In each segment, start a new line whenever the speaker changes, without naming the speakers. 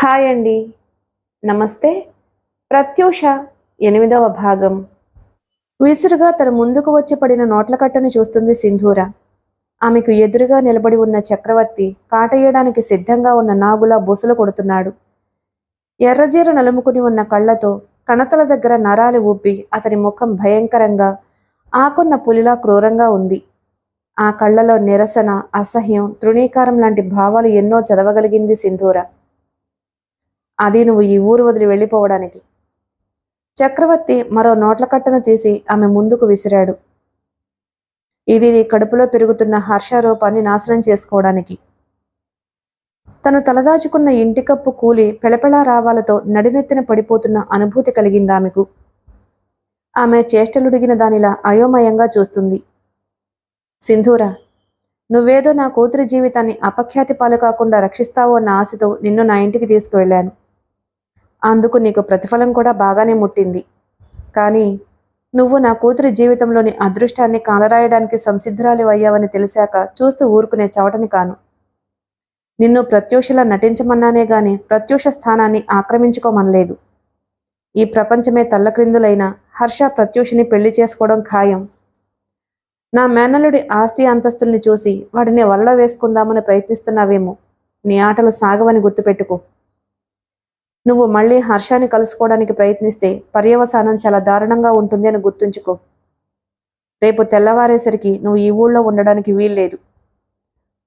Hi అండి. నమస్తే. ప్రత్యూష 8వ భాగం. విసురుగా తన ముందుకు వచ్చి పడిన నోట్ల కట్టని చూస్తుంది సింధూర. ఆమెకు ఎదురుగా నిలబడి ఉన్న చక్రవర్తి కాటేయడానికి సిద్ధంగా ఉన్న నాగులా బుసలు కొడుతున్నాడు. ఎర్రజీర నలుముకుని ఉన్న కళ్ళతో కణతల దగ్గర నరాలు ఉబ్బి అతని ముఖం భయంకరంగా ఆకున్న పులిలా క్రూరంగా ఉంది. ఆ కళ్ళలో నిరసన, అసహ్యం, తృణీకారం లాంటి భావాలు ఎన్నో చదవగలిగింది సింధూర. అది నువ్వు ఈ ఊరు వదిలి వెళ్ళిపోవడానికి. చక్రవర్తి మరో నోట్ల కట్టను తీసి ఆమె ముందుకు విసిరాడు. ఇది నీ కడుపులో పెరుగుతున్న హర్షారూపాన్ని నాశనం చేసుకోవడానికి. తను తలదాచుకున్న ఇంటి కప్పు కూలి పెళపెళా రావాలతో నడినెత్తిన పడిపోతున్న అనుభూతి కలిగిందామెకు. ఆమె చేష్టలుడిగిన దానిలా అయోమయంగా చూస్తుంది. సింధూర, నువ్వేదో నా కూతురి జీవితాన్ని అపఖ్యాతి పాలు కాకుండా రక్షిస్తావో అన్న ఆశతో నిన్ను నా ఇంటికి తీసుకువెళ్ళాను. అందుకు నీకు ప్రతిఫలం కూడా బాగానే ముట్టింది. కానీ నువ్వు నా కూతురి జీవితంలోని అదృష్టాన్ని కాలరాయడానికి సంసిద్ధురాలి అయ్యావని తెలిసాక చూస్తూ ఊరుకునే చవటని కాను. నిన్ను ప్రత్యూషలా నటించమన్నానే గాని ప్రత్యూష స్థానాన్ని ఆక్రమించుకోమనలేదు. ఈ ప్రపంచమే తల్లక్రిందులైన హర్ష ప్రత్యూషని పెళ్లి చేసుకోవడం ఖాయం. నా మేనల్లుడి ఆస్తి అంతస్తుల్ని చూసి వాడిని వలలో వేసుకుందామని ప్రయత్నిస్తున్నావేమో. నీ ఆటలు సాగవని గుర్తుపెట్టుకో. నువ్వు మళ్ళీ హర్షాన్ని కలుసుకోవడానికి ప్రయత్నిస్తే పర్యవసానం చాలా దారుణంగా ఉంటుంది అని గుర్తుంచుకో. రేపు తెల్లవారేసరికి నువ్వు ఈ ఊళ్ళో ఉండడానికి వీల్లేదు.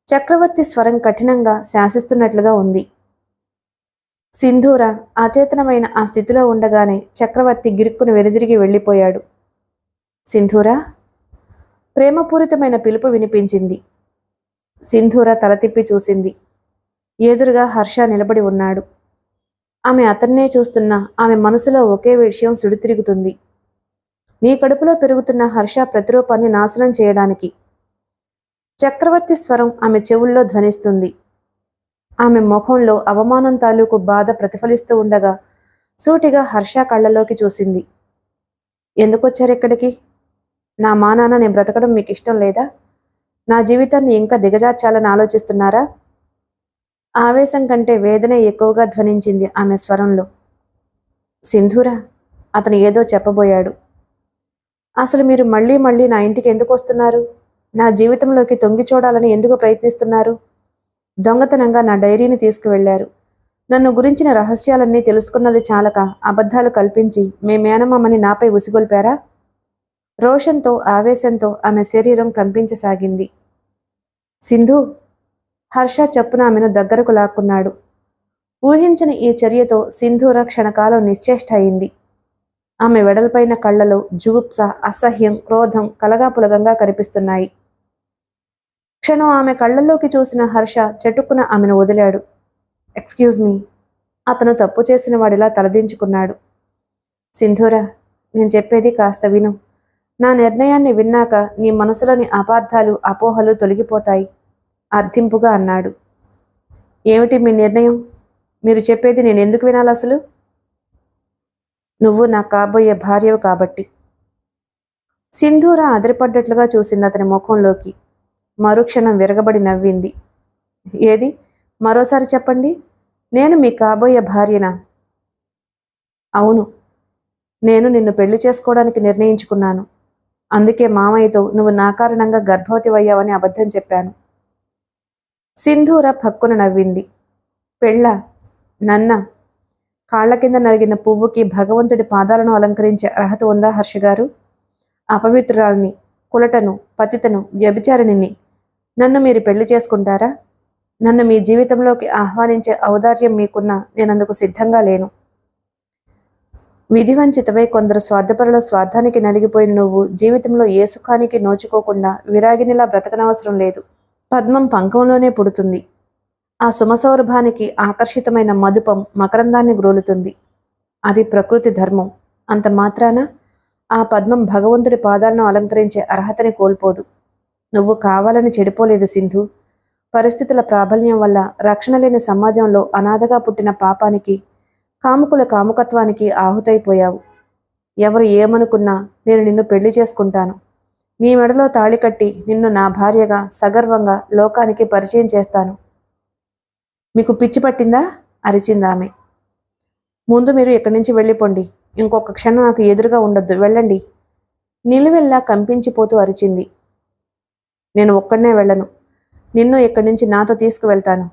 చక్రవర్తి స్వరం కఠినంగా శాసిస్తున్నట్లుగా ఉంది. సింధూర అచేతనమైన ఆ స్థితిలో ఉండగానే చక్రవర్తి గిరుక్కును వెనుదిరిగి వెళ్ళిపోయాడు. సింధూర, ప్రేమపూరితమైన పిలుపు వినిపించింది. సింధూర తల తిప్పి చూసింది. ఎదురుగా హర్ష నిలబడి ఉన్నాడు. ఆమె అతన్నే చూస్తున్నా ఆమె మనసులో ఒకే విషయం సుడితిరుగుతుంది. నీ కడుపులో పెరుగుతున్న హర్ష ప్రతిరూపాన్ని నాశనం చేయడానికి. చక్రవర్తి స్వరం ఆమె చెవుల్లో ధ్వనిస్తుంది. ఆమె ముఖంలో అవమానం తాలూకు బాధ ప్రతిఫలిస్తూ ఉండగా సూటిగా హర్ష కళ్ళలోకి చూసింది. ఎందుకొచ్చారెక్కడికి? నా మానాన నేను బ్రతకడం మీకు ఇష్టం లేదా? నా జీవితాన్ని ఇంకా దిగజార్చాలని ఆలోచిస్తున్నారా? ఆవేశం కంటే వేదనే ఎక్కువగా ధ్వనించింది ఆమె స్వరంలో. సింధూర, అతను ఏదో చెప్పబోయాడు. అసలు మీరు మళ్ళీ మళ్ళీ నా ఇంటికి ఎందుకు వస్తున్నారు? నా జీవితంలోకి తొంగి చూడాలని ఎందుకు ప్రయత్నిస్తున్నారు? దొంగతనంగా నా డైరీని తీసుకువెళ్లారు. నన్ను గురించిన రహస్యాలన్నీ తెలుసుకున్నది చాలక అబద్ధాలు కల్పించి మీ మేనమామని నాపై ఉసిగొల్పారా? రోషంతో ఆవేశంతో ఆమె శరీరం కంపించసాగింది. సింధు, హర్ష చప్పున ఆమెను దగ్గరకు లాక్కున్నాడు. ఊహించని ఈ చర్యతో సింధూర క్షణకాలం నిశ్చేష్ట అయింది. ఆమె వెడల్పైన కళ్ళలో జుగుప్స, అసహ్యం, క్రోధం కలగాపులగంగా కనిపిస్తున్నాయి. క్షణం ఆమె కళ్ళల్లోకి చూసిన హర్ష చెట్టుకున ఆమెను వదిలాడు. Excuse me. అతను తప్పు చేసిన వాడిలా తలదించుకున్నాడు. సింధూర, నేను చెప్పేది కాస్త విను. నా నిర్ణయాన్ని విన్నాక నీ మనసులోని అపార్థాలు, అపోహలు తొలగిపోతాయి అర్థింపుగా అన్నాడు. ఏమిటి మీ నిర్ణయం? మీరు చెప్పేది నేను ఎందుకు వినాలి అసలు? నువ్వు నా కాబోయే భార్యవు కాబట్టి. సింధూర అదిరిపడ్డట్లుగా చూసింది అతని ముఖంలోకి. మరుక్షణం విరగబడి నవ్వింది. ఏది? మరోసారి చెప్పండి. నేను మీ కాబోయే భార్యనా? అవును. నేను నిన్ను పెళ్లి చేసుకోవడానికి నిర్ణయించుకున్నాను. అందుకే మామయ్యతో నువ్వు నా కారణంగా గర్భవతివయ్యావని అబద్ధం చెప్పాను. సింధూర పక్కున నవ్వింది. పెళ్ళా? నన్న? కాళ్ల కింద నలిగిన పువ్వుకి భగవంతుడి పాదాలను అలంకరించే అర్హత ఉందా హర్షగారు? అపవిత్రురాల్ని, కులటను, పతితను, వ్యభిచారిణిని నన్ను మీరు పెళ్లి చేసుకుంటారా? నన్ను మీ జీవితంలోకి ఆహ్వానించే ఔదార్యం మీకున్నా నేనందుకు సిద్ధంగా లేను. విధివంచితవై కొందరు స్వార్థపరుల స్వార్థానికి నలిగిపోయిన నువ్వు జీవితంలో ఏ సుఖానికి నోచుకోకుండా విరాగినిలా బ్రతకనవసరం లేదు. పద్మం పంకంలోనే పుడుతుంది. ఆ సుమసౌరభానికి ఆకర్షితమైన మధుపం మకరందాన్ని గ్రోలుతుంది. అది ప్రకృతి ధర్మం. అంత మాత్రాన ఆ పద్మం భగవంతుడి పాదాలను అలంకరించే అర్హతని కోల్పోదు. నువ్వు కావాలని చెడిపోలేదు సింధు. పరిస్థితుల ప్రాబల్యం వల్ల రక్షణ లేని సమాజంలో అనాథగా పుట్టిన పాపానికి, కాముకుల కాముకత్వానికి ఆహుతైపోయావు. ఎవరు ఏమనుకున్నా నేను నిన్ను పెళ్లి చేసుకుంటాను. నీ మెడలో తాళి కట్టి నిన్ను నా భార్యగా సగర్వంగా లోకానికి పరిచయం చేస్తాను. మీకు పిచ్చి పట్టిందా? అరిచిందామె. ముందు మీరు ఇక్కడి నుంచి వెళ్ళిపోండి. ఇంకొక క్షణం నాకు ఎదురుగా ఉండొద్దు, వెళ్ళండి. నిలువెల్లా కంపించిపోతూ అరిచింది. నేను ఒక్కడనే వెళ్ళను. నిన్ను ఇక్కడి నుంచి నాతో తీసుకువెళ్తాను.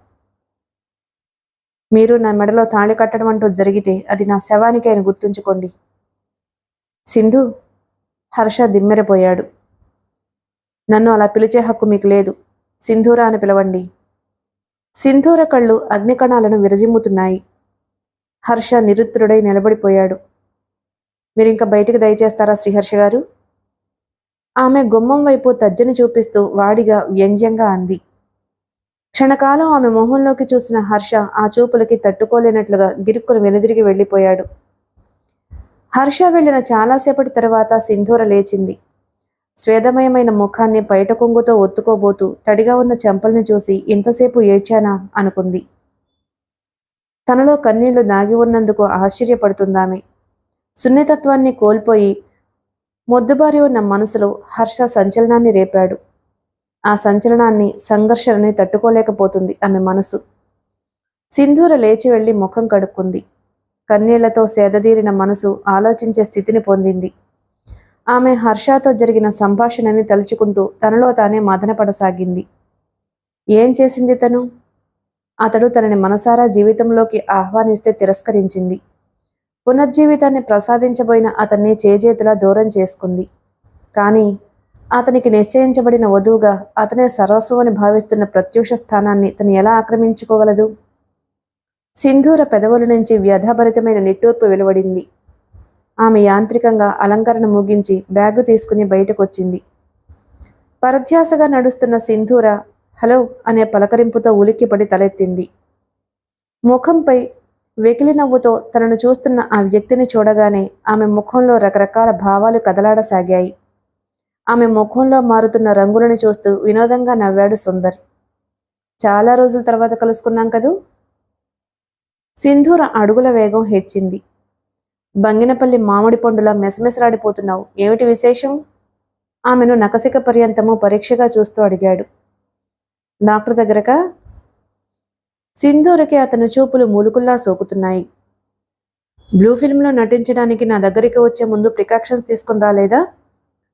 మీరు నా మెడలో తాళి కట్టడం అంటూ జరిగితే అది నా శవానికే అని గుర్తుంచుకోండి. సింధు, హర్ష దిమ్మెరపోయాడు. నన్ను అలా పిలిచే హక్కు మీకు లేదు. సింధూర అని పిలవండి. సింధూర కళ్ళు అగ్నికణాలను విరజిమ్ముతున్నాయి. హర్ష నిరుత్తరుడై నిలబడిపోయాడు. మీరింక బయటికి దయచేస్తారా శ్రీహర్ష గారు? ఆమె గుమ్మం వైపు తజ్జని చూపిస్తూ వాడిగా వ్యంగ్యంగా అంది. క్షణకాలం ఆమె మొహంలోకి చూసిన హర్ష ఆ చూపులకి తట్టుకోలేనట్లుగా గిరుక్కును వెనుదిరిగి వెళ్ళిపోయాడు. హర్ష వెళ్ళిన చాలాసేపటి తర్వాత సింధూర లేచింది. స్వేదమయమైన ముఖాన్ని పైట కొంగుతో ఒత్తుకోబోతూ తడిగా ఉన్న చెంపల్ని చూసి ఇంతసేపు ఏడ్చానా అనుకుంది. తనలో కన్నీళ్లు దాగి ఉన్నందుకు ఆశ్చర్యపడుతుందామె. సున్నితత్వాన్ని కోల్పోయి మొద్దుబారి ఉన్న మనసులో హర్ష సంచలనాన్ని రేపాడు. ఆ సంచలనాన్ని, సంఘర్షణని తట్టుకోలేకపోతుంది ఆమె మనసు. సింధూర లేచి వెళ్లి ముఖం కడుక్కుంది. కన్నీళ్లతో సేదదీరిన మనసు ఆలోచించే స్థితిని పొందింది. ఆమె హర్షతో జరిగిన సంభాషణని తలుచుకుంటూ తనలో తానే మదనపడసాగింది. ఏం చేసింది తను? అతడు తనని మనసారా జీవితంలోకి ఆహ్వానిస్తే తిరస్కరించింది. పునర్జీవితాన్ని ప్రసాదించబోయిన అతన్ని చేజేతులా దూరం చేసుకుంది. కానీ అతనికి నిశ్చయించబడిన వధువుగా అతనే సర్వస్వమని భావిస్తున్న ప్రత్యూష స్థానాన్ని తను ఎలా ఆక్రమించుకోగలదు? సింధూర పెదవుల నుంచి వ్యధాభరితమైన నిట్టూర్పు వెలువడింది. ఆమె యాంత్రికంగా అలంకరణ ముగించి బ్యాగు తీసుకుని బయటకొచ్చింది. పరధ్యాసగా నడుస్తున్న సింధూర హలో అనే పలకరింపుతో ఉలిక్కిపడి తలెత్తింది. ముఖంపై వెకిలి నవ్వుతో తనను చూస్తున్న ఆ వ్యక్తిని చూడగానే ఆమె ముఖంలో రకరకాల భావాలు కదలాడసాగాయి. ఆమె ముఖంలో మారుతున్న రంగులను చూస్తూ వినోదంగా నవ్వాడు సుందర్. చాలా రోజుల తర్వాత కలుసుకున్నాం కదూ? సింధూర అడుగుల వేగం హెచ్చింది. బంగినపల్లి మామిడి పండులా మెసమెసలాడిపోతున్నావు, ఏమిటి విశేషం? ఆమెను నకసిక పర్యంతము పరీక్షగా చూస్తూ అడిగాడు. డాక్టర్ దగ్గరకా? సింధూరకి అతని చూపులు మూలుకుల్లా సోకుతున్నాయి. బ్లూ ఫిల్మ్లో నటించడానికి నా దగ్గరికి వచ్చే ముందు ప్రికాషన్స్ తీసుకుని రాలేదా?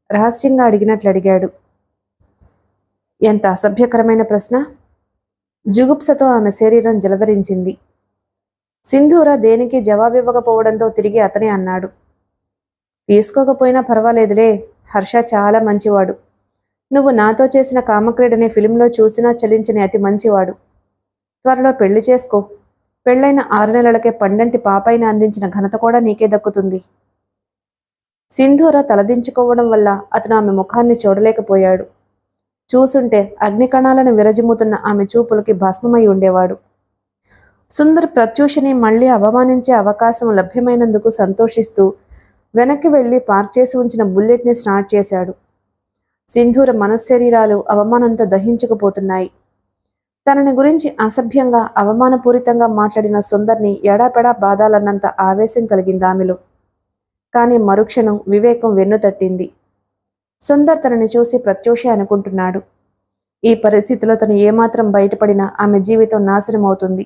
రహస్యంగా అడిగినట్లు అడిగాడు. ఎంత అసభ్యకరమైన ప్రశ్న! జుగుప్సతో ఆమె శరీరం జలధరించింది. సింధూర దేనికి జవాబివ్వకపోవడంతో తిరిగి అతనే అన్నాడు. తీసుకోకపోయినా పర్వాలేదులే, హర్ష చాలా మంచివాడు. నువ్వు నాతో చేసిన కామక్రీడని ఫిలింలో చూసినా చలించని అతి మంచివాడు. త్వరలో పెళ్లి చేసుకో. పెళ్లైన 6 నెలలకే పండంటి పాపైన అందించిన ఘనత కూడా నీకే దక్కుతుంది. సింధూర తలదించుకోవడం వల్ల అతను ఆమె ముఖాన్ని చూడలేకపోయాడు. చూసుంటే అగ్నికణాలను విరజిమ్ముతున్న ఆమె చూపులకి భస్మమై ఉండేవాడు. సుందర్ ప్రత్యూషని మళ్లీ అవమానించే అవకాశం లభ్యమైనందుకు సంతోషిస్తూ వెనక్కి వెళ్లి పార్క్ చేసి ఉంచిన బుల్లెట్ని స్టార్ట్ చేశాడు. సింధూర మనశ్శరీరాలు అవమానంతో దహించుకుపోతున్నాయి. తనని గురించి అసభ్యంగా, అవమానపూరితంగా మాట్లాడిన సుందర్ని ఎడాపెడా బాధాలన్నంత ఆవేశం కలిగింది ఆమెలో. కానీ మరుక్షణం వివేకం వెన్నుతట్టింది. సుందర్ తనని చూసి ప్రత్యూష అనుకుంటున్నాడు. ఈ పరిస్థితిలో తను ఏమాత్రం బయటపడినా ఆమె జీవితం నాశనమవుతుంది.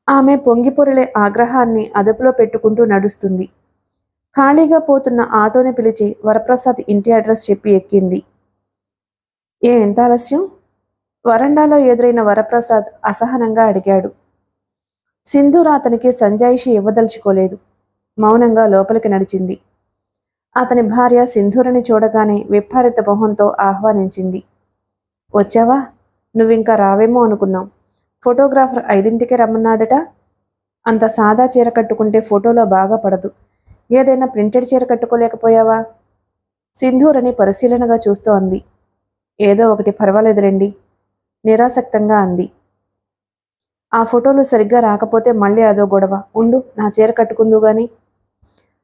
ఆమె పొంగిపొరలే ఆగ్రహాన్ని అదుపులో పెట్టుకుంటూ నడుస్తుంది. ఖాళీగా పోతున్న ఆటోని పిలిచి వరప్రసాద్ ఇంటి అడ్రస్ చెప్పి ఎక్కింది. ఎంత ఆలస్యం? వరండాలో ఎదురైన వరప్రసాద్ అసహనంగా అడిగాడు. సింధూర అతనికి సంజాయిషి ఇవ్వదలుచుకోలేదు. మౌనంగా లోపలికి నడిచింది. అతని భార్య సింధూరని చూడగానే విప్పారిత మొహంతో ఆహ్వానించింది. వచ్చావా? నువ్వింకా రావేమో అనుకున్నాం. ఫోటోగ్రాఫర్ 5ంటికే రమ్మన్నాడట. అంత సాదా చీర కట్టుకుంటే ఫోటోలో బాగా పడదు. ఏదైనా ప్రింటెడ్ చీర కట్టుకోలేకపోయావా? సింధూరని పరిశీలనగా చూస్తూ అంది. ఏదో ఒకటి, పర్వాలేదులేండి, నిరాసక్తంగా అంది. ఆ ఫోటోలు సరిగ్గా రాకపోతే మళ్ళీ అదో గొడవ. ఉండు, నా చీర కట్టుకుందు గాని.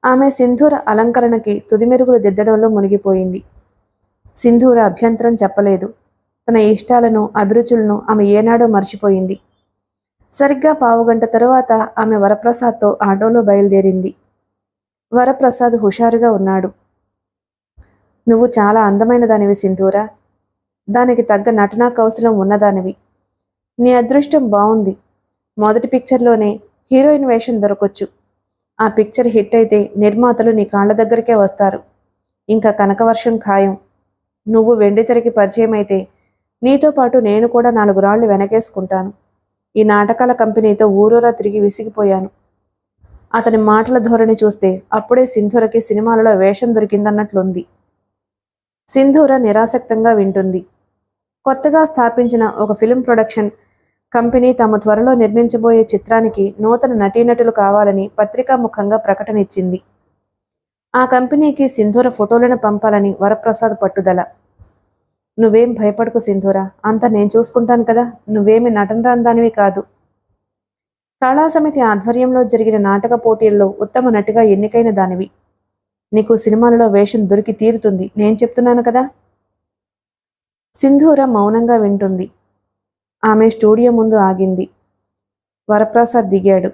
ఆమె సింధూర అలంకరణకి తుదిమెరుగులు దిద్దడంలో మునిగిపోయింది. సింధూర అభ్యంతరం చెప్పలేదు. తన ఇష్టాలను, అభిరుచులను ఆమె ఏనాడో మర్చిపోయింది. సరిగ్గా పావుగంట తరువాత ఆమె వరప్రసాద్తో ఆటోలో బయలుదేరింది. వరప్రసాద్ హుషారుగా ఉన్నాడు. నువ్వు చాలా అందమైన దానివి సింధూర. దానికి తగ్గ నటనా కౌశలం ఉన్నదానివి. నీ అదృష్టం బావుంది. మొదటి పిక్చర్లోనే హీరోయిన్ వేషం దొరకొచ్చు. ఆ పిక్చర్ హిట్ అయితే నిర్మాతలు నీ కాళ్ళ దగ్గరికే వస్తారు. ఇంకా కనకవర్షం ఖాయం. నువ్వు వెండితెరకి పరిచయం అయితే నీతో పాటు నేను కూడా 4 రాళ్లు వెనకేసుకుంటాను. ఈ నాటకాల కంపెనీతో ఊరూరా తిరిగి విసిగిపోయాను. అతని మాటల ధోరణి చూస్తే అప్పుడే సింధూరకి సినిమాలలో వేషం దొరికిందన్నట్లుంది. సింధూర నిరాసక్తంగా వింటుంది. కొత్తగా స్థాపించిన ఒక ఫిల్మ్ ప్రొడక్షన్ కంపెనీ తాము త్వరలో నిర్మించబోయే చిత్రానికి నూతన నటీనటులు కావాలని పత్రికాముఖంగా ప్రకటన ఇచ్చింది. ఆ కంపెనీకి సింధూర ఫోటోలను పంపాలని వరప్రసాద్ పట్టుదల. నువ్వేం భయపడకు సింధూర, అంతా నేను చూసుకుంటాను కదా, నువ్వేమి నటనరాందానివి కాదు. కళాసమితి ఆధ్వర్యంలో జరిగిన నాటక పోటీల్లో ఉత్తమ నటిగా ఎన్నికైన దానివి. నీకు సినిమాలలో వేషం దొరికి తీరుతుంది, నేను చెప్తున్నాను కదా. సింధూర మౌనంగా వింటుంది. ఆమె స్టూడియో ముందు ఆగింది. వరప్రసాద్ దిగాడు.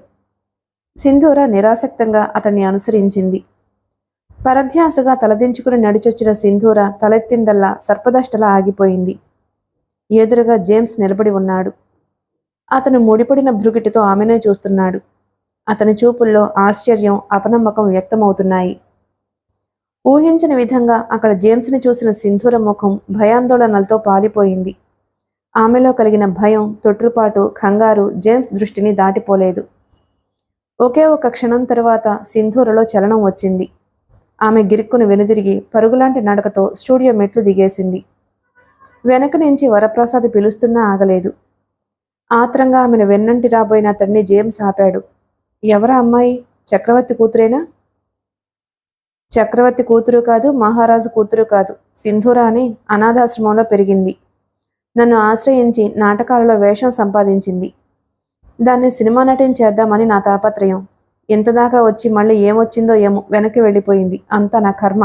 సింధూర నిరాసక్తంగా అతన్ని అనుసరించింది. పరధ్యాసగా తలదించుకుని నడిచొచ్చిన సింధూర తలెత్తిందల్లా సర్పదష్టలా ఆగిపోయింది. ఎదురుగా జేమ్స్ నిలబడి ఉన్నాడు. అతను ముడిపడిన భృగిటితో ఆమెనే చూస్తున్నాడు. అతని చూపుల్లో ఆశ్చర్యం, అపనమ్మకం వ్యక్తమవుతున్నాయి. ఊహించిన విధంగా అక్కడ జేమ్స్ని చూసిన సింధూర ముఖం భయాందోళనలతో పాలిపోయింది. ఆమెలో కలిగిన భయం, తొట్రుపాటు, కంగారు జేమ్స్ దృష్టిని దాటిపోలేదు. ఒకే ఒక క్షణం తరువాత సింధూరలో చలనం వచ్చింది. ఆమె గిరుక్కును వెనుదిరిగి పరుగులాంటి నడకతో స్టూడియో మెట్లు దిగేసింది. వెనక నుంచి వరప్రసాద్ పిలుస్తున్నా ఆగలేదు. ఆత్రంగా ఆమెను వెన్నంటి రాబోయిన అతన్ని జేమ్స్ ఆపాడు. ఎవరా అమ్మాయి? చక్రవర్తి కూతురేనా? చక్రవర్తి కూతురు కాదు, మహారాజు కూతురు కాదు. సింధూర అని అనాథాశ్రమంలో పెరిగింది. నన్ను ఆశ్రయించి నాటకాలలో వేషం సంపాదించింది. దాన్ని సినిమా నటించేద్దామని నా తాపత్రయం. ఇంతదాకా వచ్చి మళ్ళీ ఏమొచ్చిందో ఏమో వెనక్కి వెళ్ళిపోయింది. అంతా నా కర్మ.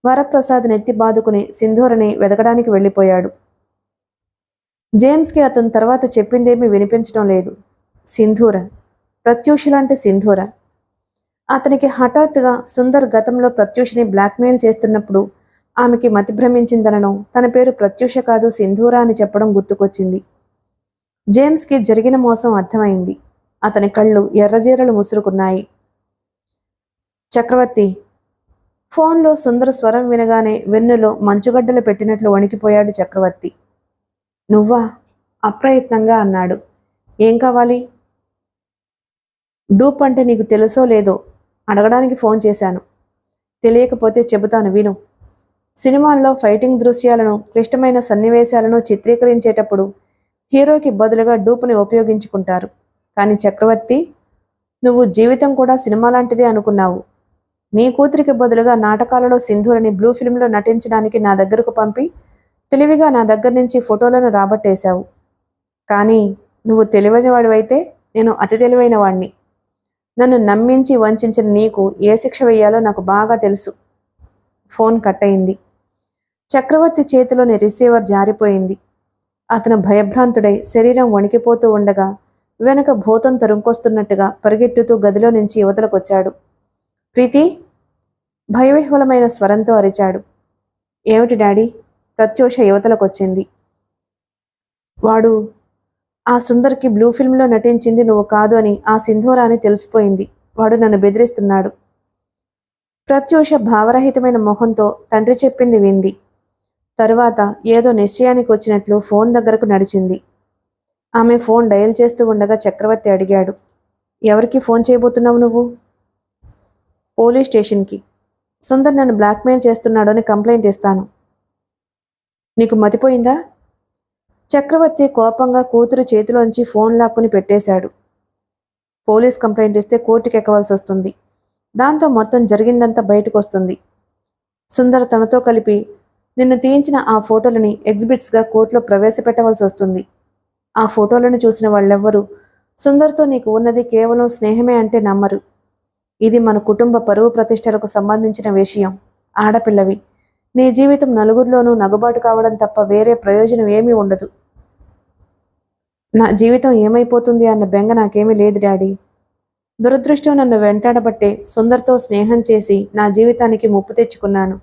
వరప్రసాద్ నెత్తి బాదుకుని సింధూరని వెదకడానికి వెళ్ళిపోయాడు. జేమ్స్కి అతని తర్వాత చెప్పిందేమీ వినిపించడం లేదు. సింధూర, ప్రత్యూష లాంటి సింధూర. అతనికి హఠాత్తుగా సుందర్ గతంలో ప్రత్యూషని బ్లాక్మెయిల్ చేస్తున్నప్పుడు ఆమెకి మతి భ్రమించిందనడం, తన పేరు ప్రత్యూష కాదు సింధూర అని చెప్పడం గుర్తుకొచ్చింది. జేమ్స్కి జరిగిన మోసం అర్థమైంది. అతని కళ్ళు ఎర్రజీరలు ముసురుకున్నాయి. చక్రవర్తి. ఫోన్లో సుందర స్వరం వినగానే వెన్నులో మంచుగడ్డలు పెట్టినట్లు వణికిపోయాడు చక్రవర్తి. నువ్వా? అప్రయత్నంగా అన్నాడు. ఏం కావాలి? డూప్ అంటే నీకు తెలుసో లేదో అడగడానికి ఫోన్ చేశాను. తెలియకపోతే చెబుతాను విను. సినిమాల్లో ఫైటింగ్ దృశ్యాలను, క్లిష్టమైన సన్నివేశాలను చిత్రీకరించేటప్పుడు హీరోకి బదులుగా డూపుని ఉపయోగించుకుంటారు. కానీ చక్రవర్తి, నువ్వు జీవితం కూడా సినిమా లాంటిదే అనుకున్నావు. నీ కూతురికి బదులుగా నాటకాలలో సింధూరని బ్లూ ఫిల్మ్లో నటించడానికి నా దగ్గరకు పంపి తెలివిగా నా దగ్గర నుంచి ఫోటోలను రాబట్టేశావు. కానీ నువ్వు తెలివైన వాడివైతే నేను అతి తెలివైన వాణ్ణి. నన్ను నమ్మించి వంచిన నీకు ఏ శిక్ష వేయాలో నాకు బాగా తెలుసు. ఫోన్ కట్ అయింది. చక్రవర్తి చేతిలోని రిసీవర్ జారిపోయింది. అతను భయభ్రాంతుడై శరీరం వణికిపోతూ ఉండగా వెనక భూతం తరుముకొస్తున్నట్టుగా పరిగెత్తుతూ గదిలో నుంచి యువతలకొచ్చాడు. ప్రీతి, భయవిహ్వలమైన స్వరంతో అరిచాడు. ఏమిటి డాడీ? ప్రత్యూష యువతలకొచ్చింది. వాడు ఆ సుందర్కి బ్లూ ఫిల్మ్లో నటించింది నువ్వు కాదు అని ఆ సింధూర అని తెలిసిపోయింది. వాడు నన్ను బెదిరిస్తున్నాడు. ప్రత్యూష భావరహితమైన మొహంతో తండ్రి చెప్పింది వింది. తరువాత ఏదో నిశ్చయానికి వచ్చినట్లు ఫోన్ దగ్గరకు నడిచింది. ఆమె ఫోన్ డయల్ చేస్తూ ఉండగా చక్రవర్తి అడిగాడు. ఎవరికి ఫోన్ చేయబోతున్నావు నువ్వు? పోలీస్ స్టేషన్కి. సుందర్ నన్ను బ్లాక్మెయిల్ చేస్తున్నాడు అని కంప్లైంట్ ఇస్తాను. నీకు మతిపోయిందా? చక్రవర్తి కోపంగా కూతురు చేతిలోంచి ఫోన్ లాక్కుని పెట్టేశాడు. పోలీస్ కంప్లైంట్ ఇస్తే కోర్టుకి ఎక్కవలసి వస్తుంది. దాంతో మొత్తం జరిగిందంతా బయటకు వస్తుంది. సుందర్ తనతో కలిపి నిన్ను తీయించిన ఆ ఫోటోలని ఎగ్జిబిట్స్గా కోర్టులో ప్రవేశపెట్టవలసి వస్తుంది. ఆ ఫోటోలను చూసిన వాళ్ళెవ్వరూ సుందర్తో నీకు ఉన్నది కేవలం స్నేహమే అంటే నమ్మరు. ఇది మన కుటుంబ పరువు ప్రతిష్టలకు సంబంధించిన విషయం. ఆడపిల్లవి. నీ జీవితం నలుగురిలోనూ నగుబాటు కావడం తప్ప వేరే ప్రయోజనం ఏమీ ఉండదు. నా జీవితం ఏమైపోతుంది అన్న బెంగ నాకేమీ లేదు డాడీ. దురదృష్టం నన్ను వెంటాడబట్టే సుందర్తో స్నేహం చేసి నా జీవితానికి ముప్పు తెచ్చుకున్నాను.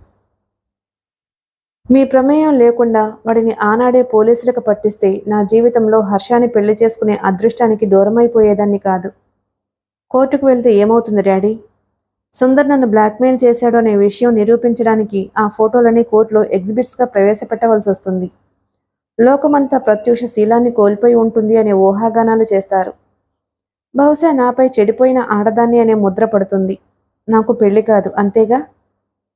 మీ ప్రమేయం లేకుండా వాడిని ఆనాడే పోలీసులకు పట్టిస్తే నా జీవితంలో హర్షాన్ని పెళ్లి చేసుకునే అదృష్టానికి దూరమైపోయేదాన్ని కాదు. కోర్టుకు వెళ్తే ఏమవుతుంది డాడీ? సుందర్ నన్ను బ్లాక్మెయిల్ చేశాడు అనే విషయం నిరూపించడానికి ఆ ఫోటోలని కోర్టులో ఎగ్జిబిట్స్గా ప్రవేశపెట్టవలసి వస్తుంది. లోకమంతా ప్రత్యూష శీలాన్ని కోల్పోయి ఉంటుంది అనే ఊహాగానాలు చేస్తారు. బహుశా నాపై చెడిపోయిన ఆడదాన్ని అనే ముద్ర పడుతుంది. నాకు పెళ్లి కాదు, అంతేగా?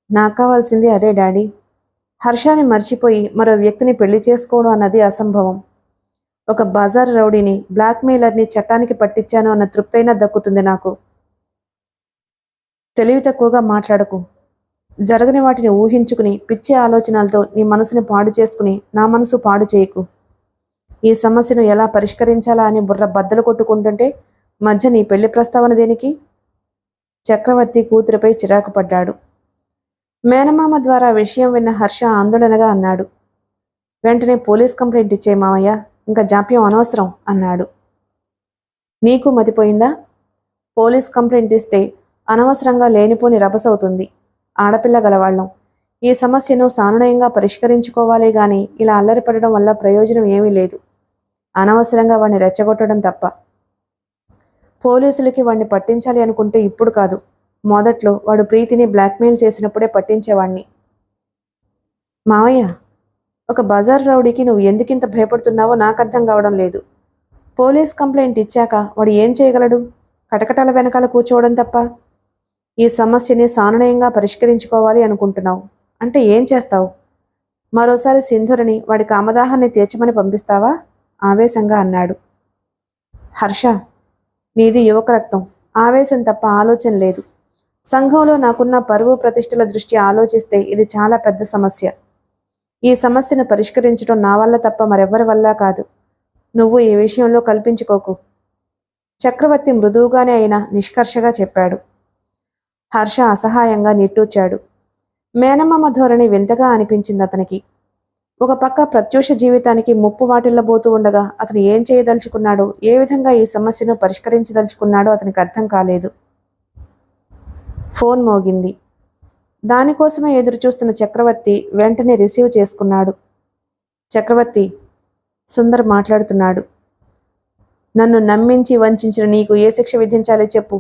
నాకు కావాల్సింది అదే డాడీ. హర్షాన్ని మర్చిపోయి మరో వ్యక్తిని పెళ్లి చేసుకోవడం అన్నది అసంభవం. ఒక బజార్ రౌడీని, బ్లాక్మెయిలర్ని చట్టానికి పట్టించాను అన్న తృప్తైనా దక్కుతుంది నాకు. తెలివి తక్కువగా మాట్లాడకు. జరగని వాటిని ఊహించుకుని పిచ్చి ఆలోచనలతో నీ మనసుని పాడు చేసుకుని నా మనసు పాడు చేయకు. ఈ సమస్యను ఎలా పరిష్కరించాలా అని బుర్ర బద్దలు కొట్టుకుంటుంటే మధ్య నీ పెళ్లి ప్రస్తావన దేనికి? చక్రవర్తి కూతురిపై చిరాకు పడ్డాడు. మేనమామ ద్వారా విషయం విన్న హర్ష ఆందోళనగా అన్నాడు. వెంటనే పోలీస్ కంప్లైంట్ ఇచ్చే మామయ్య, ఇంకా జాప్యం అనవసరం అన్నాడు. నీకు మతిపోయిందా? పోలీస్ కంప్లైంట్ ఇస్తే అనవసరంగా లేనిపోని రభసవుతుంది. ఆడపిల్ల గలవాళ్ళం. ఈ సమస్యను సానునయంగా పరిష్కరించుకోవాలే గాని ఇలా అల్లరిపడడం వల్ల ప్రయోజనం ఏమీ లేదు. అనవసరంగా వాడిని రెచ్చగొట్టడం తప్ప. పోలీసులకి వాడిని పట్టించాలి అనుకుంటే ఇప్పుడు కాదు, మొదట్లో వాడు ప్రీతిని బ్లాక్మెయిల్ చేసినప్పుడే పట్టించేవాణ్ణి. మావయ్య, ఒక బజార్ రౌడీకి నువ్వు ఎందుకింత భయపడుతున్నావో నాకు అర్థం కావడం లేదు. పోలీస్ కంప్లైంట్ ఇచ్చాక వాడు ఏం చేయగలడు? కటకటాల వెనకాల కూర్చోవడం తప్ప. ఈ సమస్యని సానునయంగా పరిష్కరించుకోవాలి అనుకుంటున్నావు అంటే ఏం చేస్తావు? మరోసారి సింధురని వాడి కామదాహాన్ని తీర్చమని పంపిస్తావా? ఆవేశంగా అన్నాడు. హర్ష, నీది యువక రక్తం, ఆవేశం తప్ప ఆలోచన లేదు. సంఘంలో నాకున్న పరువు ప్రతిష్టల దృష్టి ఆలోచిస్తే ఇది చాలా పెద్ద సమస్య. ఈ సమస్యను పరిష్కరించడం నా వల్ల తప్ప మరెవ్వరి వల్ల కాదు. నువ్వు ఈ విషయంలో కల్పించుకోకు. చక్రవర్తి మృదువుగానే అయినా నిష్కర్షగా చెప్పాడు. హర్ష అసహాయంగా నిట్టూర్చాడు. మేనమామ ధోరణి వింతగా అనిపించింది అతనికి. ఒక పక్క ప్రత్యూష జీవితానికి ముప్పు వాటిల్లబోతూ ఉండగా అతను ఏం చేయదలుచుకున్నాడో, ఏ విధంగా ఈ సమస్యను పరిష్కరించదలుచుకున్నాడో అతనికి అర్థం కాలేదు. ఫోన్ మోగింది. దానికోసమే ఎదురుచూస్తున్న చక్రవర్తి వెంటనే రిసీవ్ చేసుకున్నాడు. చక్రవర్తి, సుందర్ మాట్లాడుతున్నాడు. నన్ను నమ్మించి వంచిన నీకు ఏ శిక్ష విధించాలో చెప్పు.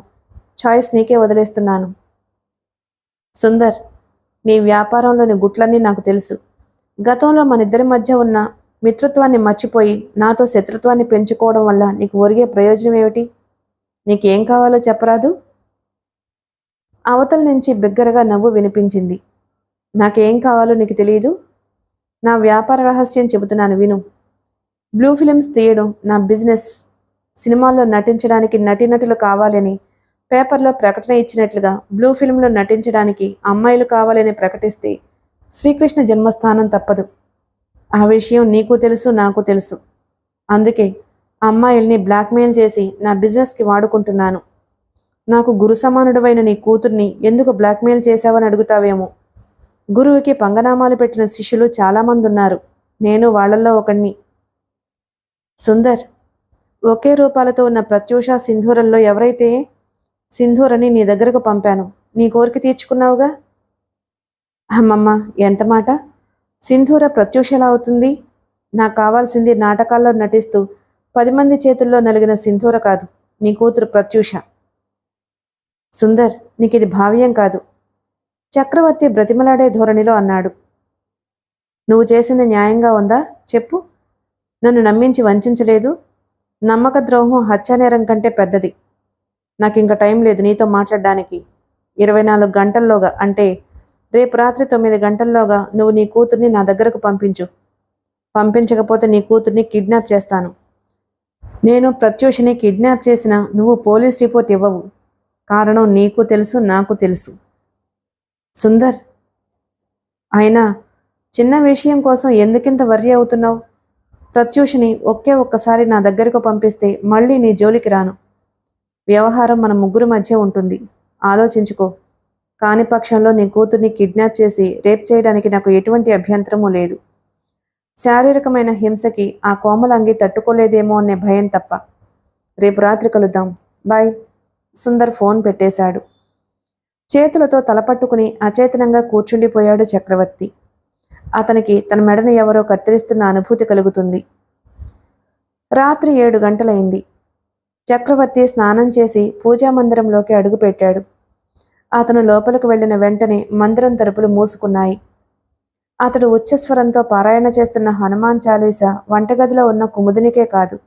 చాయిస్ నీకే వదిలేస్తున్నాను. సుందర్, నీ వ్యాపారంలోని గుట్లన్నీ నాకు తెలుసు. గతంలో మనిద్దరి మధ్య ఉన్న మిత్రత్వాన్ని మర్చిపోయి నాతో శత్రుత్వాన్ని పెంచుకోవడం వల్ల నీకు ఒరిగే ప్రయోజనం ఏమిటి? నీకేం కావాలో చెప్పరాదు? అవతల నుంచి బిగ్గరగా నవ్వు వినిపించింది. నాకేం కావాలో నీకు తెలియదు? నా వ్యాపార రహస్యం చెబుతున్నాను విను. బ్లూ ఫిలిమ్స్ తీయడం నా బిజినెస్. సినిమాల్లో నటించడానికి నటీనటులు కావాలని పేపర్లో ప్రకటన ఇచ్చినట్లుగా బ్లూ ఫిల్మ్లో నటించడానికి అమ్మాయిలు కావాలని ప్రకటిస్తే శ్రీకృష్ణ జన్మస్థానం తప్పదు. ఆ విషయం నీకు తెలుసు, నాకు తెలుసు. అందుకే అమ్మాయిల్ని బ్లాక్మెయిల్ చేసి నా బిజినెస్కి వాడుకుంటున్నాను. నాకు గురు సమానుడవైన నీ కూతుర్ని ఎందుకు బ్లాక్మెయిల్ చేశావని అడుగుతావేమో. గురువుకి పంగనామాలు పెట్టిన శిష్యులు చాలామంది ఉన్నారు. నేను వాళ్లల్లో ఒకణ్ణి. సుందర్, ఒకే రూపాలతో ఉన్న ప్రత్యూష సింధూరంలో ఎవరైతే సింధూరని నీ దగ్గరకు పంపాను. నీ కోరిక తీర్చుకున్నావుగా. అమ్మమ్మ, ఎంత మాట! సింధూర ప్రత్యూష ఎలా అవుతుంది? నాకు కావాల్సింది నాటకాల్లో నటిస్తూ 10 మంది చేతుల్లో నలిగిన సింధూర కాదు, నీ కూతురు ప్రత్యూష. సుందర్, నీకిది భావ్యం కాదు. చక్రవర్తి బ్రతిమలాడే ధోరణిలో అన్నాడు. నువ్వు చేసింది న్యాయంగా ఉందా చెప్పు. నన్ను నమ్మించి వంచలేదు. నమ్మక ద్రోహం హత్యానేరం కంటే పెద్దది. నాకింక టైం లేదు నీతో మాట్లాడడానికి. 24 గంటల్లోగా, అంటే రేపు రాత్రి 9 గంటల్లోగా నువ్వు నీ కూతుర్ని నా దగ్గరకు పంపించు. పంపించకపోతే నీ కూతుర్ని కిడ్నాప్ చేస్తాను. నేను ప్రత్యూషని కిడ్నాప్ చేసినా నువ్వు పోలీస్ రిపోర్ట్ ఇవ్వవు. కారణం నీకు తెలుసు, నాకు తెలుసు. సుందర్, అయినా చిన్న విషయం కోసం ఎందుకింత వర్రీ అవుతున్నావు? ప్రత్యూషని ఒక్కసారి నా దగ్గరకు పంపిస్తే మళ్ళీ నీ జోలికి రాను. వ్యవహారం మన ముగ్గురు మధ్య ఉంటుంది. ఆలోచించుకో. కాని పక్షంలో నీ కూతుర్ని కిడ్నాప్ చేసి రేప్ చేయడానికి నాకు ఎటువంటి అభ్యంతరమూ లేదు. శారీరకమైన హింసకి ఆ కోమలాంగి తట్టుకోలేదేమో అనే భయం తప్ప. రేపు రాత్రి కలుద్దాం. బాయ్. సుందర్ ఫోన్ పెట్టేశాడు. చేతులతో తలపట్టుకుని అచేతనంగా కూర్చుండిపోయాడు చక్రవర్తి. అతనికి తన మెడను ఎవరో కత్తిరిస్తున్న అనుభూతి కలుగుతుంది. రాత్రి 7 గంటలైంది. చక్రవర్తి స్నానం చేసి పూజామందిరంలోకి అడుగుపెట్టాడు. అతను లోపలికి వెళ్లిన వెంటనే మందిరం తలుపులు మూసుకున్నాయి. అతడు ఉచ్చస్వరంతో పారాయణ చేస్తున్న హనుమాన్ చాలీసా వంటగదిలో ఉన్న కుముదినికే కాదు,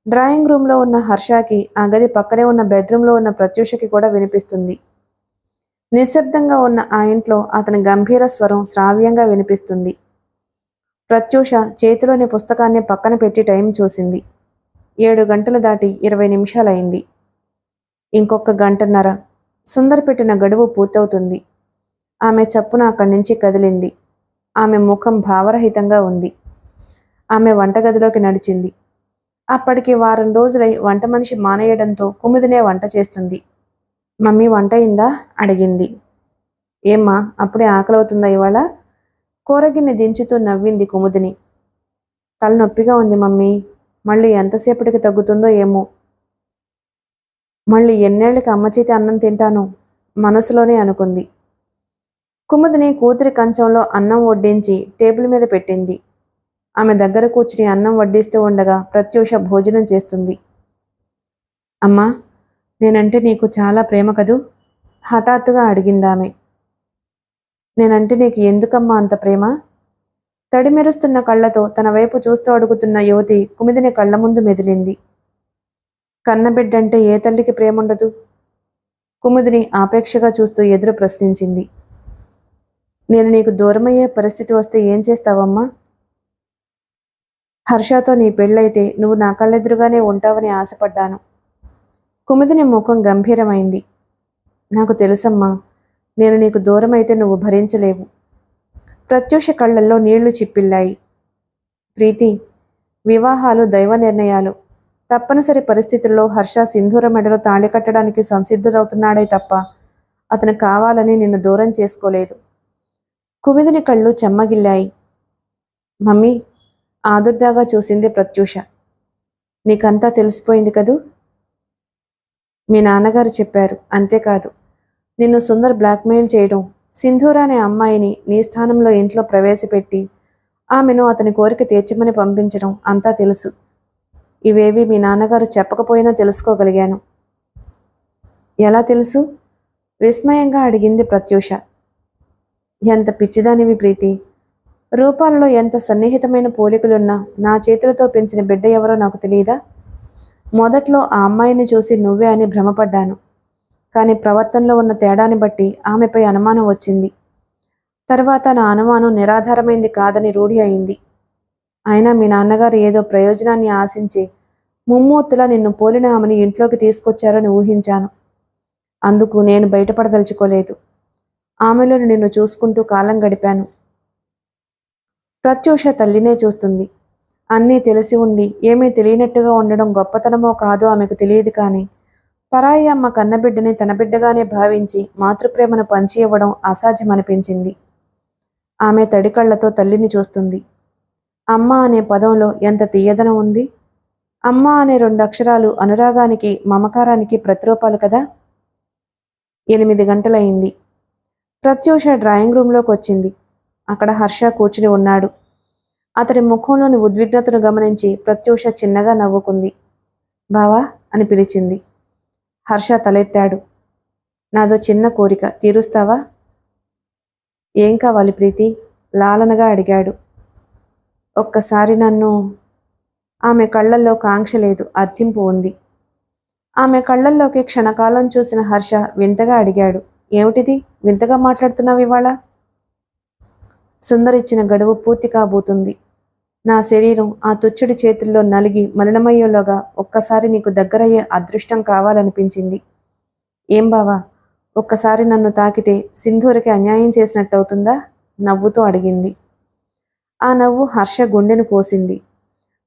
డ్రాయింగ్ రూమ్లో ఉన్న హర్షకి, ఆ గది పక్కనే ఉన్న బెడ్రూమ్లో ఉన్న ప్రత్యూషకి కూడా వినిపిస్తుంది. నిశ్శబ్దంగా ఉన్న ఆ ఇంట్లో అతని గంభీర స్వరం శ్రావ్యంగా వినిపిస్తుంది. ప్రత్యూష చేతిలోని పుస్తకాన్ని పక్కన పెట్టి టైం చూసింది. 7 గంటలు దాటి 20 నిమిషాలైంది. ఇంకొక గంటన్నర, సుందర్ పెట్టిన గడువు పూర్తవుతుంది. ఆమె చప్పున అక్కడి నుంచి కదిలింది. ఆమె ముఖం భావరహితంగా ఉంది. ఆమె వంటగదిలోకి నడిచింది. అప్పటికి వారం రోజులై వంట మనిషి మానేయడంతో కుముదినే వంట చేస్తుంది. మమ్మీ వంట అయిందా అడిగింది. ఏమ్మా, అప్పుడే ఆకలవుతుందా ఇవాళ? కూరగిన్నె దించుతూ నవ్వింది కుముదిని. తలనొప్పిగా ఉంది మమ్మీ. మళ్ళీ ఎంతసేపటికి తగ్గుతుందో ఏమో. మళ్ళీ ఎన్నేళ్ళకి అమ్మ చేతి అన్నం తింటాను మనసులోనే అనుకుంది. కుముదిని కూతురి కంచంలో అన్నం వడ్డించి టేబుల్ మీద పెట్టింది. ఆమె దగ్గర కూర్చుని అన్నం వడ్డిస్తూ ఉండగా ప్రత్యూష భోజనం చేస్తుంది. అమ్మా, నేనంటే నీకు చాలా ప్రేమ కదూ? హఠాత్తుగా అడిగిందామె. నేనంటే నీకు ఎందుకమ్మా అంత ప్రేమ? తడిమెరుస్తున్న కళ్ళతో తన వైపు చూస్తూ అడుగుతున్న యువతి కుముదిని కళ్ళ ముందు మెదిలింది. కన్నబిడ్డంటే ఏ తల్లికి ప్రేముండదు? కుముదిని ఆపేక్షగా చూస్తూ ఎదురు ప్రశ్నించింది. నేను నీకు దూరమయ్యే పరిస్థితి వస్తే ఏం చేస్తావమ్మా? హర్షతో నీ పెళ్ళైతే నువ్వు నా కళ్ళెదురుగానే ఉంటావని ఆశపడ్డాను. కుముదిని ముఖం గంభీరమైంది. నాకు తెలుసమ్మా, నేను నీకు దూరమైతే నువ్వు భరించలేవు. ప్రత్యూష కళ్ళల్లో నీళ్లు చిప్పిల్లాయి. ప్రీతి, వివాహాలు దైవ నిర్ణయాలు. తప్పనిసరి పరిస్థితుల్లో హర్ష సింధూర మెడలో తాళి కట్టడానికి సంసిద్ధుడవుతున్నాడే తప్ప అతను కావాలని నిన్ను దూరం చేసుకోలేదు. కుమిదిని కళ్ళు చెమ్మగిల్లాయి. మమ్మీ, ఆదుర్దాగా చూసింది ప్రత్యూష. నీకంతా తెలిసిపోయింది కదూ? మీ నాన్నగారు చెప్పారు. అంతేకాదు, నిన్ను సుందర్ బ్లాక్మెయిల్ చేయడం, సింధూర అనే అమ్మాయిని నీ స్థానంలో ఇంట్లో ప్రవేశపెట్టి ఆమెను అతని కోరిక తీర్చమని పంపించడం అంతా తెలుసు. ఇవేవి మీ నాన్నగారు చెప్పకపోయినా తెలుసుకోగలిగాను. ఎలా తెలుసు? విస్మయంగా అడిగింది ప్రత్యూష. ఎంత పిచ్చిదానివి ప్రీతి. రూపాలలో ఎంత సన్నిహితమైన పోలికలున్నా నా చేతులతో పెంచిన బిడ్డ ఎవరో నాకు తెలియదా? మొదట్లో ఆ అమ్మాయిని చూసి నువ్వే అని భ్రమపడ్డాను. కానీ ప్రవర్తనలో ఉన్న తేడాని బట్టి ఆమెపై అనుమానం వచ్చింది. తర్వాత నా అనుమానం నిరాధారమైంది కాదని రూఢి అయింది. అయినా మీ నాన్నగారు ఏదో ప్రయోజనాన్ని ఆశించి ముమ్మూర్తులా నిన్ను పోలిన ఆమెను ఇంట్లోకి తీసుకొచ్చారని ఊహించాను. అందుకు నేను బయటపడదలుచుకోలేదు. ఆమెలోని నిన్ను చూసుకుంటూ కాలం గడిపాను. ప్రత్యూష తల్లినే చూస్తుంది. అన్నీ తెలిసి ఉండి ఏమీ తెలియనట్టుగా ఉండడం గొప్పతనమో కాదో ఆమెకు తెలియదు. కానీ పరాయి అమ్మ కన్నబిడ్డని తన బిడ్డగానే భావించి మాతృప్రేమను పంచి ఇవ్వడం అసాధ్యమనిపించింది. ఆమె తడికళ్లతో తల్లిని చూస్తుంది. అమ్మ అనే పదంలో ఎంత తీయదనం ఉంది. అమ్మ అనే 2 అక్షరాలు అనురాగానికి, మమకారానికి ప్రతిరూపాలు కదా. 8 గంటలయింది. ప్రత్యూష డ్రాయింగ్ రూంలోకి వచ్చింది. అక్కడ హర్ష కూర్చుని ఉన్నాడు. అతడి ముఖంలోని ఉద్విగ్నతను గమనించి ప్రత్యూష చిన్నగా నవ్వుకుంది. బావా అని పిలిచింది. హర్ష తలెత్తాడు. నాదో చిన్న కోరిక, తీరుస్తావా? ఏం కావాలి ప్రీతి? లాలనగా అడిగాడు. ఒక్కసారి నన్ను. ఆమె కళ్ళల్లో కాంక్ష లేదు, అర్థింపు ఉంది. ఆమె కళ్ళల్లోకి క్షణకాలం చూసిన హర్ష వింతగా అడిగాడు. ఏమిటిది, వింతగా మాట్లాడుతున్నావు ఇవాళ? సుందరిచ్చిన గడువు పూర్తి కాబోతుంది. నా శరీరం ఆ తుచ్చుడి చేతుల్లో నలిగి మలినమయ్యేలోగా ఒక్కసారి నీకు దగ్గరయ్యే అదృష్టం కావాలనిపించింది. ఏం బావా, ఒక్కసారి నన్ను తాకితే సింధూరకి అన్యాయం చేసినట్టవుతుందా? నవ్వుతూ అడిగింది. ఆ నవ్వు హర్ష గుండెను కోసింది.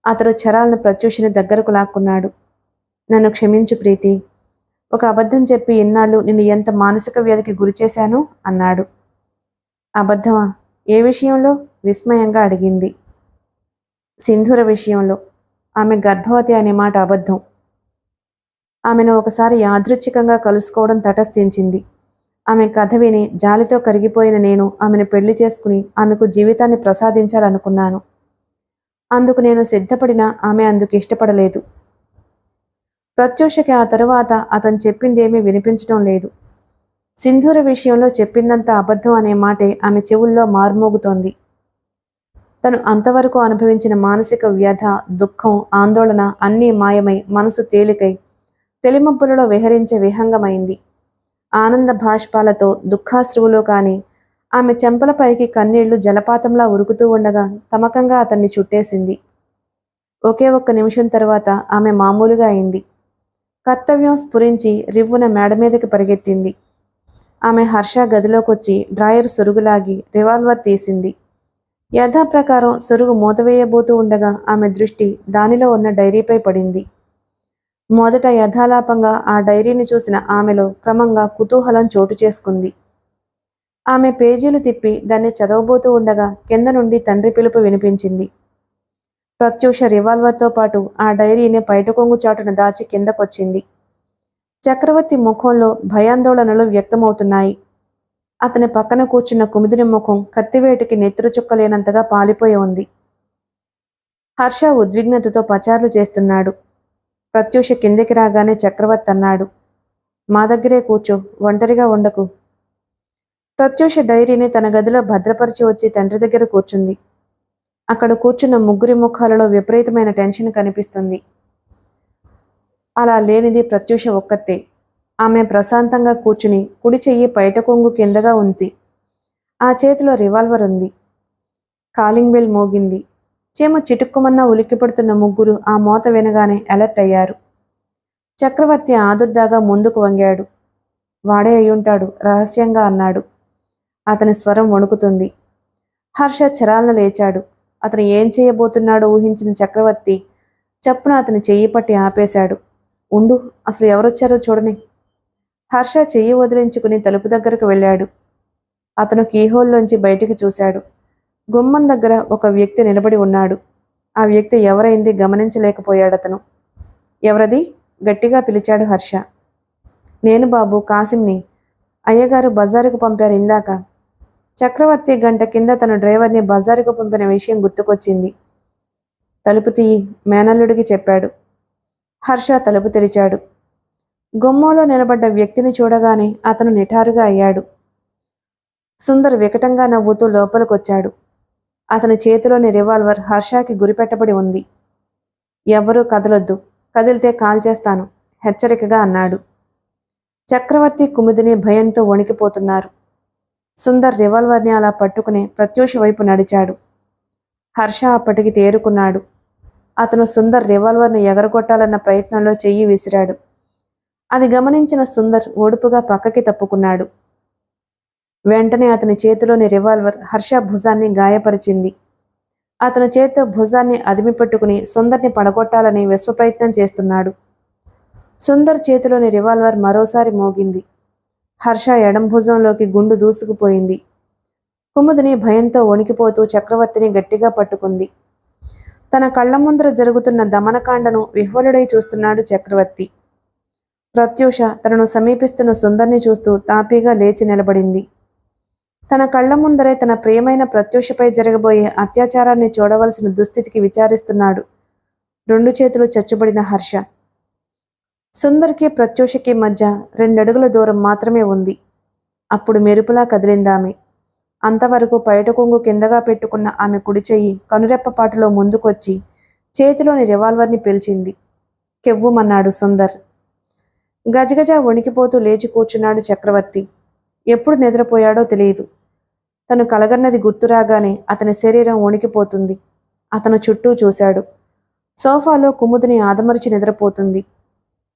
అతడు చరాలను ప్రత్యూషని దగ్గరకు లాక్కున్నాడు. నన్ను క్షమించు ప్రీతి. ఒక అబద్ధం చెప్పి ఇన్నాళ్ళు నిన్ను ఎంత మానసిక వ్యాధికి గురిచేశాను అన్నాడు. అబద్ధమా? ఏ విషయంలో? విస్మయంగా అడిగింది. సింధూర విషయంలో. ఆమె గర్భవతి అనే మాట అబద్ధం. ఆమెను ఒకసారి యాదృచ్ఛికంగా కలుసుకోవడం తటస్థించింది. ఆమె కథ విని జాలితో కరిగిపోయిన నేను ఆమెను పెళ్లి చేసుకుని ఆమెకు జీవితాన్ని ప్రసాదించాలనుకున్నాను. అందుకు నేను సిద్ధపడినా ఆమె అందుకు ఇష్టపడలేదు. ప్రత్యూషకి ఆ తరువాత అతను చెప్పిందేమీ వినిపించటం లేదు. సింధూర విషయంలో చెప్పిందంతా అబద్ధం అనే మాటే ఆమె చెవుల్లో మార్మోగుతోంది. తను అంతవరకు అనుభవించిన మానసిక వ్యధ, దుఃఖం, ఆందోళన అన్నీ మాయమై మనసు తేలికై తెలిమబ్బులలో విహరించే విహంగమైంది. ఆనంద భాష్పాలతో దుఃఖాశ్రువులో కాని ఆమె చెంపలపైకి కన్నీళ్లు జలపాతంలా ఉరుకుతూ ఉండగా తమకంగా అతన్ని చుట్టేసింది. ఒకే ఒక్క నిమిషం తర్వాత ఆమె మామూలుగా అయింది. కర్తవ్యం స్ఫురించి రివ్వున మేడ మీదకి పరిగెత్తింది. ఆమె హర్ష గదిలోకొచ్చి డ్రాయర్ సొరుగులాగి రివాల్వర్ తీసింది. యథాప్రకారం సొరుగు మూతవేయబోతూ ఉండగా ఆమె దృష్టి దానిలో ఉన్న డైరీపై పడింది. మొదట యథాలాపంగా ఆ డైరీని చూసిన ఆమెలో క్రమంగా కుతూహలం చోటు చేసుకుంది. ఆమె పేజీలు తిప్పి దాన్ని చదవబోతూ ఉండగా కింద నుండి తండ్రి పిలుపు వినిపించింది. ప్రత్యూష రివాల్వర్తో పాటు ఆ డైరీని పైట కొంగు చాటున దాచి కిందకొచ్చింది. చక్రవర్తి ముఖంలో భయాందోళనలు వ్యక్తమవుతున్నాయి. అతని పక్కన కూర్చున్న కుముదిని ముఖం కత్తివేటుకి నెత్తురు చుక్కలేనంతగా పాలిపోయి ఉంది. హర్ష ఉద్విగ్నతతో పచార్లు చేస్తున్నాడు. ప్రత్యూష కిందికి రాగానే చక్రవర్తి అన్నాడు, మా దగ్గరే కూర్చో, ఒంటరిగా ఉండకు. ప్రత్యూష డైరీని తన గదిలో భద్రపరిచి వచ్చి తండ్రి దగ్గర కూర్చుంది. అక్కడ కూర్చున్న ముగ్గురి ముఖాలలో విపరీతమైన టెన్షన్ కనిపిస్తుంది. అలా లేనిది ప్రత్యూష ఒక్కతే. ఆమె ప్రశాంతంగా కూర్చుని కుడి చెయ్యి పైట కొంగు కిందగా ఉంది. ఆ చేతిలో రివాల్వర్ ఉంది. కాలింగ్ బెల్ మోగింది. చీమ చిటుక్కుమన్నా ఉలిక్కిపడుతున్న ముగ్గురు ఆ మోత వినగానే అలర్ట్ అయ్యారు. చక్రవర్తి ఆదుర్దాగా ముందుకు వంగాడు. వాడే అయ్యుంటాడు, రహస్యంగా అన్నాడు. అతని స్వరం వణుకుతుంది. హర్ష చరాలన లేచాడు. అతను ఏం చేయబోతున్నాడో ఊహించిన చక్రవర్తి చప్పున అతని చెయ్యి పట్టి ఆపేశాడు. ఉండు, అసలు ఎవరొచ్చారో చూడని. హర్ష చెయ్యి వదిలించుకుని తలుపు దగ్గరకు వెళ్ళాడు. అతను కీహోల్లోంచి బయటికి చూశాడు. గుమ్మం దగ్గర ఒక వ్యక్తి నిలబడి ఉన్నాడు. ఆ వ్యక్తి ఎవరైంది గమనించలేకపోయాడతను. ఎవరది? గట్టిగా పిలిచాడు హర్ష. నేను బాబు, కాసింని. అయ్యగారు బజారుకు పంపారు ఇందాక. చక్రవర్తి గంట కింద తన డ్రైవర్ని బజారుకు పంపిన విషయం గుర్తుకొచ్చింది. తలుపు తీయి, మేనల్లుడికి చెప్పాడు. హర్ష తలుపు తెరిచాడు. గుమ్మంలో నిలబడ్డ వ్యక్తిని చూడగానే అతను నిఠారుగా అయ్యాడు. సుందర్ వికటంగా నవ్వుతూ లోపలికొచ్చాడు. అతని చేతిలోని రివాల్వర్ హర్షకి గురిపెట్టబడి ఉంది. ఎవ్వరూ కదలొద్దు, కదిలితే కాల్చేస్తాను, హెచ్చరికగా అన్నాడు. చక్రవర్తి కుముదిని భయంతో వణికిపోతున్నారు. సుందర్ రివాల్వర్ని అలా పట్టుకుని ప్రత్యూష వైపు నడిచాడు. హర్ష అప్పటికి తేరుకున్నాడు. అతను సుందర్ రివాల్వర్ను ఎగరగొట్టాలన్న ప్రయత్నంలో చెయ్యి విసిరాడు. అది గమనించిన సుందర్ ఓడుపుగా పక్కకి తప్పుకున్నాడు. వెంటనే అతని చేతిలోని రివాల్వర్ హర్ష భుజాన్ని గాయపరిచింది. అతను చేత్తో భుజాన్ని అదిమి పట్టుకుని సుందర్ని పడగొట్టాలని విశ్వప్రయత్నం చేస్తున్నాడు. సుందర్ చేతిలోని రివాల్వర్ మరోసారి మోగింది. హర్ష ఎడం భుజంలోకి గుండు దూసుకుపోయింది. కుముదిని భయంతో వణికిపోతూ చక్రవర్తిని గట్టిగా పట్టుకుంది. తన కళ్ల ముందర జరుగుతున్న దమనకాండను విహ్వలుడై చూస్తున్నాడు చక్రవర్తి. ప్రత్యూష తనను సమీపిస్తున్న సుందర్ని చూస్తూ తాపీగా లేచి నిలబడింది. తన కళ్ల ముందరే తన ప్రియమైన ప్రత్యూషపై జరగబోయే అత్యాచారాన్ని చూడవలసిన దుస్థితికి విచారిస్తున్నాడు 2 చేతులు చచ్చుబడిన హర్ష. సుందర్కి ప్రత్యూషకి మధ్య 2 అడుగుల దూరం మాత్రమే ఉంది. అప్పుడు మెరుపులా కదిలిందామె. అంతవరకు పైట కొంగు కిందగా పెట్టుకున్న ఆమె కుడి చెయ్యి కనురెప్పపాటులో ముందుకొచ్చి చేతిలోని రివాల్వర్ని పిలిచింది. కెవ్వుమన్నాడు సుందర్. గజగజ వణికిపోతూ లేచి కూర్చున్నాడు చక్రవర్తి. ఎప్పుడు నిద్రపోయాడో తెలియదు. తను కలగన్నది గుర్తురాగానే అతని శరీరం వణికిపోతుంది. అతను చుట్టూ చూశాడు. సోఫాలో కుముదిని ఆదమరిచి నిద్రపోతుంది.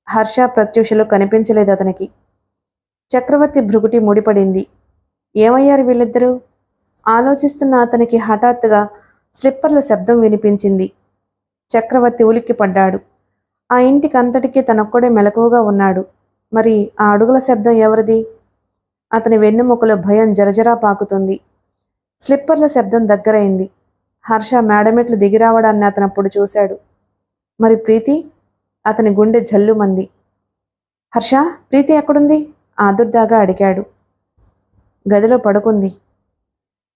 హర్ష ప్రత్యూషలు కనిపించలేదు అతనికి. చక్రవర్తి భృగుటి ముడిపడింది. ఏమయ్యారు వీళ్ళిద్దరూ? ఆలోచిస్తున్న అతనికి హఠాత్తుగా స్లిప్పర్ల శబ్దం వినిపించింది. చక్రవర్తి ఉలిక్కిపడ్డాడు. ఆ ఇంటికంతటికీ తనొక్కడే మెలకువగా ఉన్నాడు. మరి ఆ అడుగుల శబ్దం ఎవరిది? అతని వెన్నెముకలో భయం జరజరా పాకుతుంది. స్లిప్పర్ల శబ్దం దగ్గరైంది. హర్ష మేడమెట్లు దిగిరావడాన్ని అతనప్పుడు చూశాడు. మరి ప్రీతి? అతని గుండె జల్లుమంది. హర్ష, ప్రీతి ఎక్కడుంది? ఆదుర్దాగా అడిగాడు. గదిలో పడుకుంది.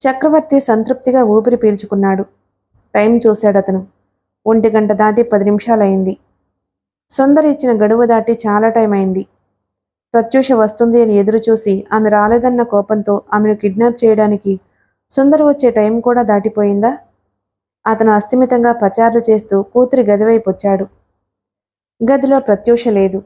చక్రవర్తి సంతృప్తిగా ఊపిరి పీల్చుకున్నాడు. టైం చూశాడతను. 1 గంట దాటి 10 నిమిషాలయింది. సుందరి ఇచ్చిన గడువు దాటి చాలా టైం అయింది. ప్రత్యూష వస్తుంది అని ఎదురుచూసి ఆమె రాలేదన్న కోపంతో ఆమెను కిడ్నాప్ చేయడానికి సుందర్ వచ్చే టైం కూడా దాటిపోయిందా? అతను అస్థిమితంగా పచార్లు చేస్తూ కూతురి గదివైపు వచ్చాడు. గదిలో ప్రత్యూష లేదు.